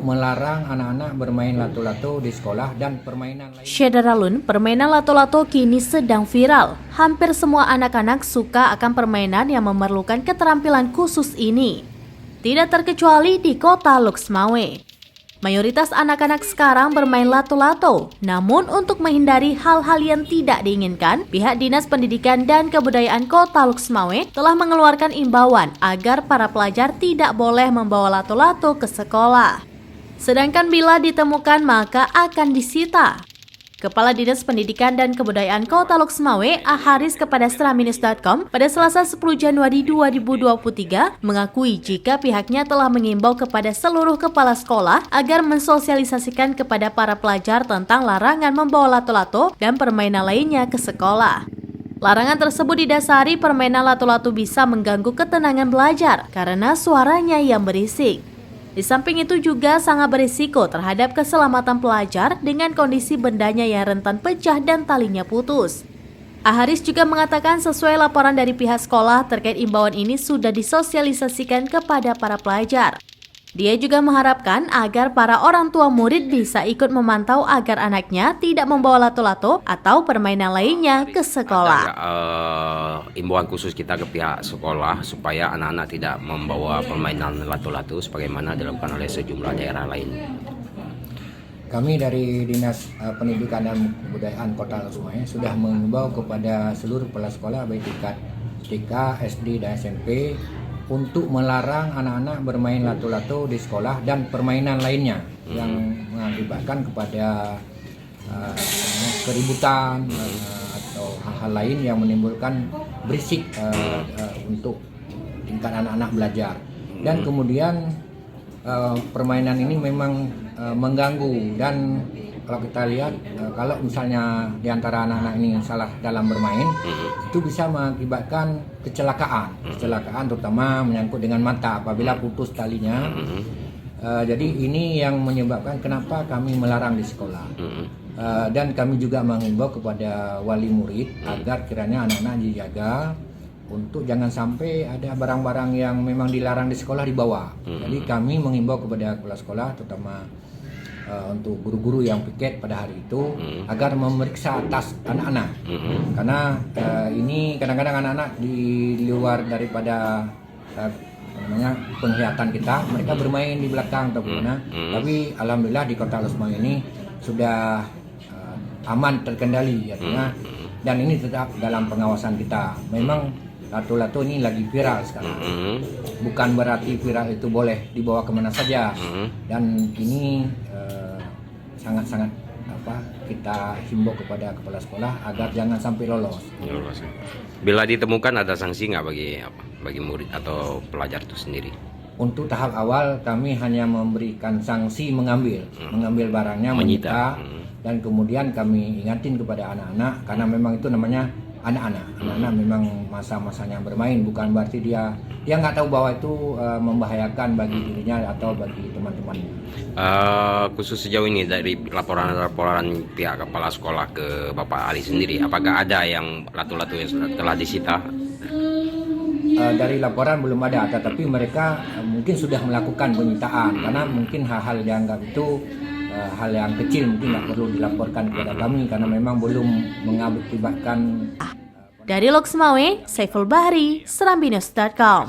melarang anak-anak bermain lato-lato di sekolah dan permainan lain. Syederalun, permainan lato-lato kini sedang viral. Hampir semua anak-anak suka akan permainan yang memerlukan keterampilan khusus ini. Tidak terkecuali di kota Loksmawe. Mayoritas anak-anak sekarang bermain lato-lato. Namun untuk menghindari hal-hal yang tidak diinginkan, pihak Dinas Pendidikan dan Kebudayaan Kota Loksmawe telah mengeluarkan imbauan agar para pelajar tidak boleh membawa lato-lato ke sekolah. Sedangkan bila ditemukan maka akan disita. Kepala Dinas Pendidikan dan Kebudayaan Kota Loksmawe, Aharis kepada Seraminus.com pada Selasa 10 Januari 2023 mengakui jika pihaknya telah mengimbau kepada seluruh kepala sekolah agar mensosialisasikan kepada para pelajar tentang larangan membawa lato-lato dan permainan lainnya ke sekolah. Larangan tersebut didasari permainan lato-lato bisa mengganggu ketenangan belajar karena suaranya yang berisik. Di samping itu juga sangat berisiko terhadap keselamatan pelajar dengan kondisi bendanya yang rentan pecah dan talinya putus. Aharis juga mengatakan sesuai laporan dari pihak sekolah terkait imbauan ini sudah disosialisasikan kepada para pelajar. Dia juga mengharapkan agar para orang tua murid bisa ikut memantau agar anaknya tidak membawa lato-lato atau permainan lainnya ke sekolah. Imbauan khusus kita ke pihak sekolah supaya anak-anak tidak membawa permainan lato-lato sebagaimana dilakukan oleh sejumlah daerah lain. Kami dari Dinas Pendidikan dan Kebudayaan Kota Loksmawe sudah mengimbau kepada seluruh kepala sekolah baik tingkat TK, SD, dan SMP untuk melarang anak-anak bermain lato-lato di sekolah dan permainan lainnya yang mengakibatkan kepada keributan atau hal-hal lain yang menimbulkan berisik untuk tingkat anak-anak belajar. Dan kemudian permainan ini memang mengganggu, dan kalau kita lihat kalau misalnya di antara anak-anak ini salah dalam bermain, itu bisa mengakibatkan kecelakaan terutama menyangkut dengan mata apabila putus talinya. Jadi ini yang menyebabkan kenapa kami melarang di sekolah. Dan kami juga mengimbau kepada wali murid agar kiranya anak-anak dijaga untuk jangan sampai ada barang-barang yang memang dilarang di sekolah dibawa. Jadi kami mengimbau kepada kepala sekolah terutama untuk guru-guru yang piket pada hari itu agar memeriksa tas anak-anak. Karena ini kadang-kadang anak-anak di luar daripada penglihatan kita, mereka bermain di belakang atau mana. Tapi alhamdulillah di Kota Loksmawe ini sudah aman terkendali artinya, dan ini tetap dalam pengawasan kita. Memang lato-lato ini lagi viral sekarang. Bukan berarti viral itu boleh dibawa kemana saja. Dan ini sangat-sangat kita himbau kepada kepala sekolah agar jangan sampai lolos. Bila ditemukan ada sanksi nggak bagi murid atau pelajar itu sendiri? Untuk tahap awal kami hanya memberikan sanksi mengambil barangnya, menyita, dan kemudian kami ingatin kepada anak-anak karena memang itu namanya anak-anak memang masa-masanya bermain, bukan berarti dia nggak tahu bahwa itu membahayakan bagi dirinya atau bagi teman-temannya. Khusus sejauh ini dari laporan pihak kepala sekolah ke Bapak Ali sendiri, apakah ada yang lato-lato yang telah disita? Dari laporan belum ada, tetapi mereka mungkin sudah melakukan penyitaan karena mungkin hal-hal yang dianggap itu hal yang kecil, mungkin nggak perlu dilaporkan kepada kami karena memang belum mengakibatkan. Dari Loksmawe, Saiful Bahri, Seraminus.com.